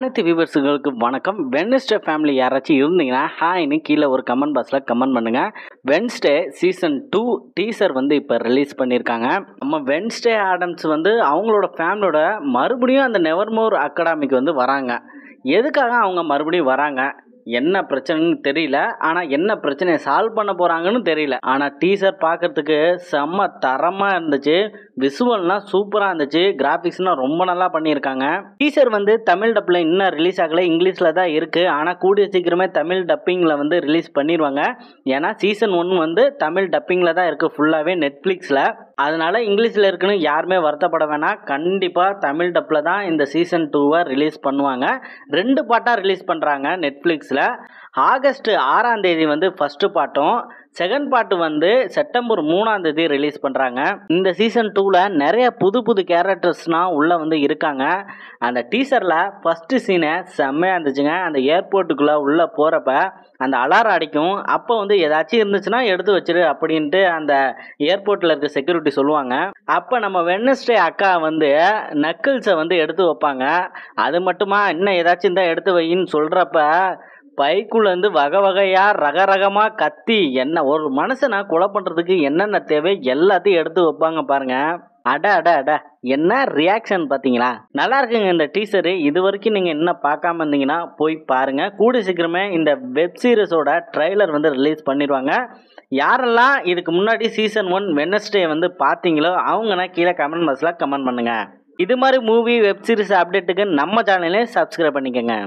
அனைத்து வியூவர்ஸுகளுக்கு வணக்கம். Wednesday family யாராச்சும் இருந்தீங்கன்னா ஹாய்னு கீழே ஒரு கமெண்ட் பாக்ஸில் கமெண்ட் பண்ணுங்கள். வெட்னஸ்டே சீசன் 2 டீசர் இப்போ ரிலீஸ் பண்ணியிருக்காங்க. நம்ம வெட்னஸ்டே ஆடம்ஸ் அவங்களோட ஃபேமிலியோட மறுபடியும் அந்த நெவர்மோர் அகாடமிக்கு வராங்க. எதுக்காக அவங்க மறுபடியும் வராங்க, என்ன பிரச்சனைன்னு தெரியல. ஆனால் என்ன பிரச்சனையை சால்வ் பண்ண போகிறாங்கன்னு தெரியல. ஆனால் டீசர் பார்க்குறதுக்கு செம்ம தரமாக இருந்துச்சு. விசுவல்லாம் சூப்பராக இருந்துச்சு. கிராஃபிக்ஸ்லாம் ரொம்ப நல்லா பண்ணியிருக்காங்க. டீசர் தமிழ் டப்பில் இன்னும் ரிலீஸ் ஆகலை, இங்கிலீஷில் தான் இருக்குது. ஆனால் கூடிய சீக்கிரமே தமிழ் டப்பிங்கில் ரிலீஸ் பண்ணிடுவாங்க. ஏன்னா சீசன் 1 தமிழ் டப்பிங்கில் தான் இருக்குது ஃபுல்லாகவே நெட்ஃப்ளிக்ஸில். அதனால் இங்கிலீஷில் இருக்குன்னு யாருமே வருத்தப்பட வேணாம். கண்டிப்பாக தமிழ் டப்பில் தான் இந்த சீசன் 2 ரிலீஸ் பண்ணுவாங்க. 2 பார்ட்டாக ரிலீஸ் பண்ணுறாங்க நெட்ஃப்ளிக்ஸில். ஆகஸ்ட் 6ஆம் தேதி ஃபஸ்ட்டு பார்ட்டும், செகண்ட் பார்ட்டு செப்டம்பர் 3ஆம் தேதி ரிலீஸ் பண்ணுறாங்க. இந்த சீசன் 2ல் நிறைய புது புது கேரக்டர்ஸ்னால் உள்ளே இருக்காங்க. அந்த டீசரில் ஃபஸ்ட்டு சீனை செம்மையாக இருந்துச்சுங்க. அந்த ஏர்போர்ட்டுக்குள்ளே உள்ளே போகிறப்ப அந்த அலாரம் அடிக்கும். அப்போ ஏதாச்சும் இருந்துச்சுன்னா எடுத்து வச்சிரு அப்படின்ட்டு அந்த ஏர்போர்ட்டில் இருக்க செக்யூரிட்டி சொல்லுவாங்க. அப்போ நம்ம வெட்னஸ்டே அக்கா நக்கிள்ஸை எடுத்து வைப்பாங்க. அது மட்டுமா, இன்னும் ஏதாச்சும் இருந்தால் எடுத்து வைன்னு சொல்கிறப்ப பைக்குள்ளேருந்து வகை வகையாக ரகரகமாக கத்தி, என்ன ஒரு மனுஷனை கொலை பண்ணுறதுக்கு என்னென்ன தேவை எல்லாத்தையும் எடுத்து வைப்பாங்க பாருங்க. அட அட அட என்ன ரியாக்ஷன் பார்த்தீங்களா? நல்லா இருக்குங்க இந்த டீசரு. இது வரைக்கும் நீங்கள் என்ன பார்க்காம இருந்தீங்கன்னா போய் பாருங்கள். கூடி சீக்கிரமே இந்த வெப் சீரிஸோட ட்ரைலர் ரிலீஸ் பண்ணிடுவாங்க. யாரெல்லாம் இதுக்கு முன்னாடி சீசன் 1 வெட்னஸ்டே பார்த்தீங்களோ அவங்கன்னா கீழே கமெண்ட் பாக்ஸில் கமெண்ட் பண்ணுங்கள். இது மாதிரி மூவி வெப் சீரிஸ் அப்டேட்டுக்கு நம்ம சேனலே சப்ஸ்கிரைப் பண்ணிக்கோங்க.